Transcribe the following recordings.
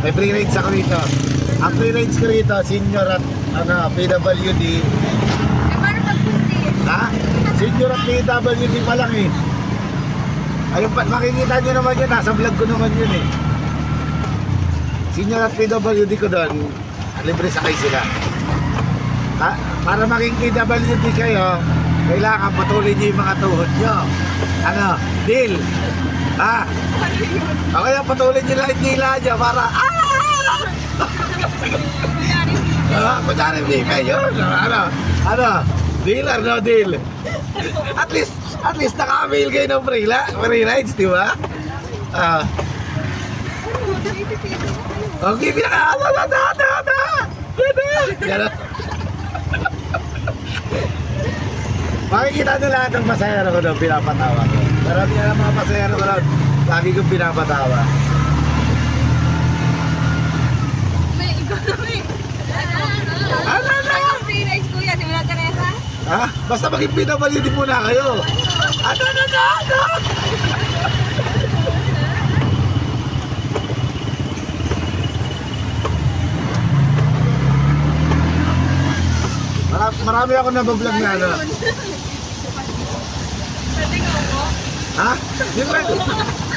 May free rides ako rito. Ang free rides ko rito, senior at PWD. Eh, paano pag pulis? Ha? Senior at PWD pa lang eh. Ayun pa, makikita nyo naman yun, nasa vlog ko naman yun eh. Senior at PWD ko doon, libre sakay sila. Para maging PWD kayo, kailangan patuloy nyo yung mga tuhod nyo. Ano? Deal? Ha? O kaya patuloy nyo lang yung dila nyo para kunyari hindi kayo. Ano? Deal or no deal? At least naka-avail kayo ng free rides, di ba? Okay, pinaka Gano'n. Makikita nyo lahat ng pasahero ko doon, pinapatawa ko. Marami na mga pasahero ko doon, lagi kong pinapatawa. May ikaw na may. Ano? Free rides kuya, simula Teresa? Ha? Basta maging PWD muna kayo. Ano? Marami ako nabablog na ano. Pwede nga mo? Ha?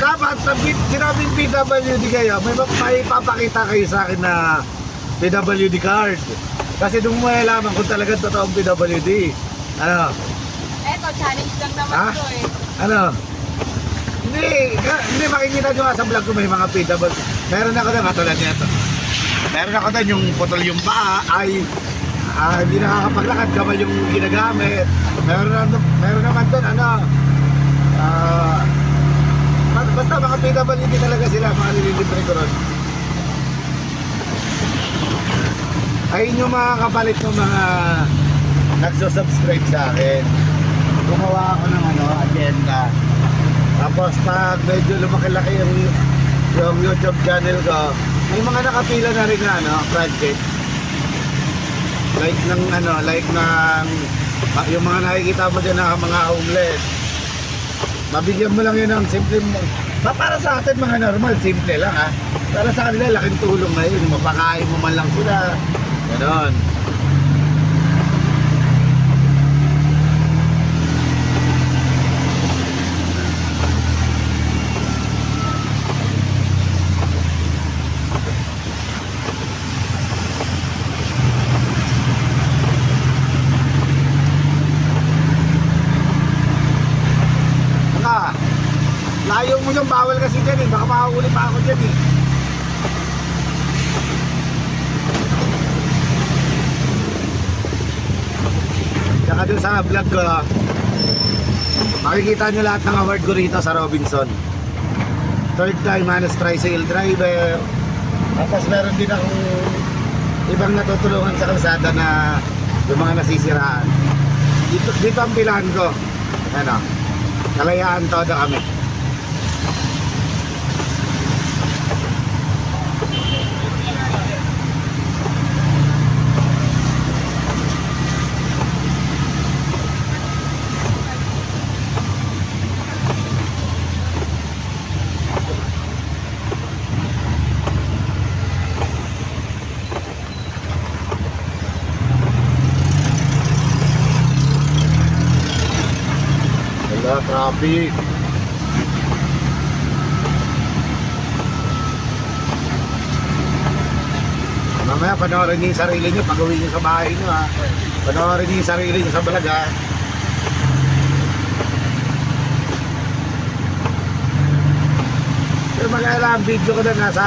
Dapat sinabing PWD kayo, may papakita kayo sa akin na PWD card. Kasi doon mo malaman kung talagang totoong PWD. Ano? Eto, challenge lang naman Ha? to eh. Ano? Hindi makikita nyo nga sa vlog ko may mga PWD. Meron ako doon, katulad nito. Meron ako doon yung putol yung paa ay hindi nakakapaglakad, kamay yung ginagamit. Meron naman doon, basta mga PWD talaga sila, mga nililibre ko ron. Ayun yung mga kapalit ng mga nagsusubscribe sa akin. Gumawa ako ng agenda. Tapos pag medyo lumaki-laki yung YouTube channel ko, may mga nakapila na rin na project. Like yung mga nakikita mo dyan na mga homeless. Mabigyan mo lang yun ng simple para sa atin mga normal, simple lang ha. Para sa kanila, laking tulong na yun. Mapakain mo man lang sila. Ganon. Layo mo yung bawal kasi dyan eh. Baka makahuli pa ako dyan eh. Tsaka dun sa vlog ko, makikita nyo lahat ng award ko rito sa Robinson. Third time honest tricycle driver. Tapos meron din akong ibang natutulungan sa kalsada na yung mga nasisiraan. Dito ang pilahan ko. Kalayaan todo kami. Traffic. Mamaya panoorin niyo yung sarili niyo pag uwi niyo sa bahay niyo ha. Panoorin niyo yung sarili niyo sa vlog ha. Pero magkailangan video ko doon nasa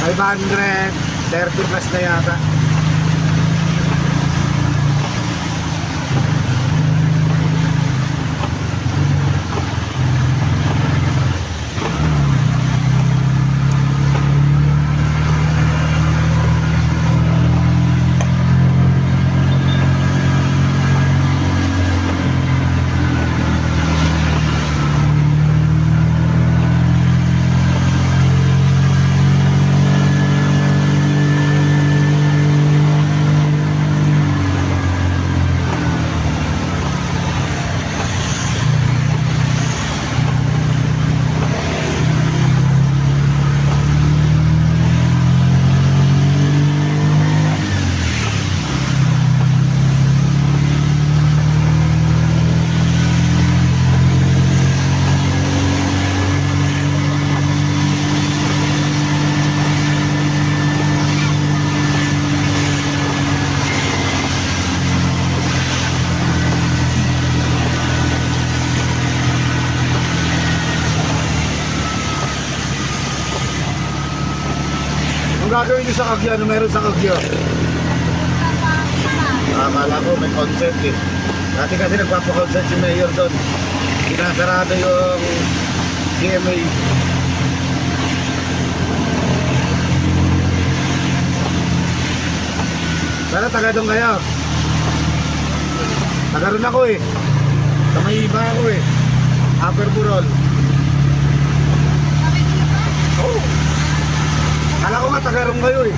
530 plus na yata. Ang gagawin niyo sa Kagyo, ano meron sa Kagyo? Akala ko may concert eh. Dati kasi nagpapa-concert si Mayor doon. Sinasarado yung CMA. Sana taga doon kayo. Taga ron ako eh. Sa may iba ako eh. Upper Burol. Oo. Oh. Kala ko nga taga ron kayo eh.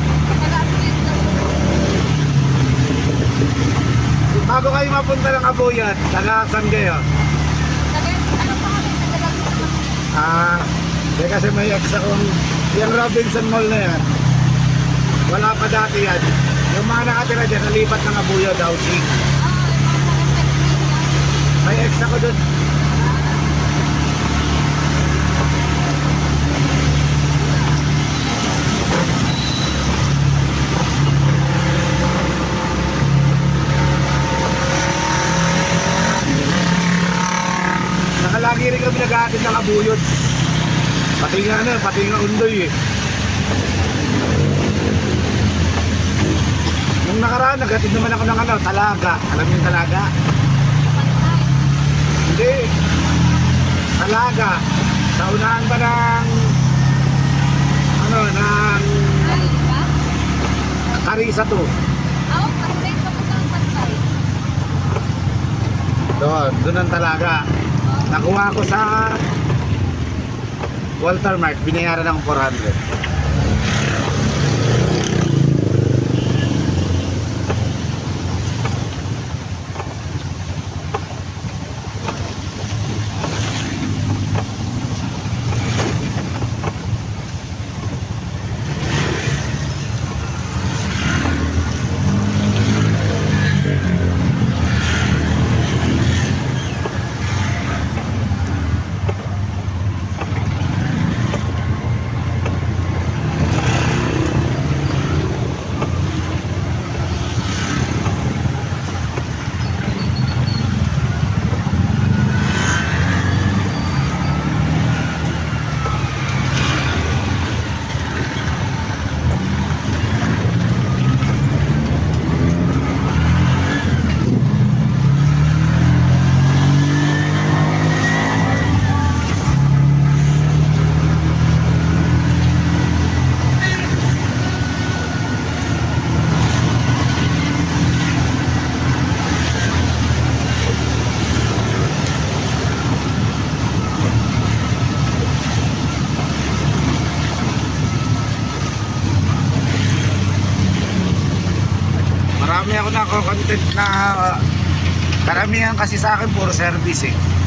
Bago kayo mapunta ng Abuyat, taga saan kayo? Kasi may ex akong, yung Robinson Mall na yan, wala pa dati yan. Yung mga nakatira dyan, nalipat ng Abuyat housing. May ex ako dun. Nakalagi rin kami nag-aatid ng Abuyot. Pati nga Undoy eh. Nung nakaraan, nag-atid naman ako ng Talaga. Alam niyo yung Talaga? Hindi. Talaga. Sa unahan ba ng ng Carissa to. Doon ang Talaga. Nakuha ko sa Walter Mart, binayaran ng 400. Marami ako na content na karamihan kasi sa akin puro service eh.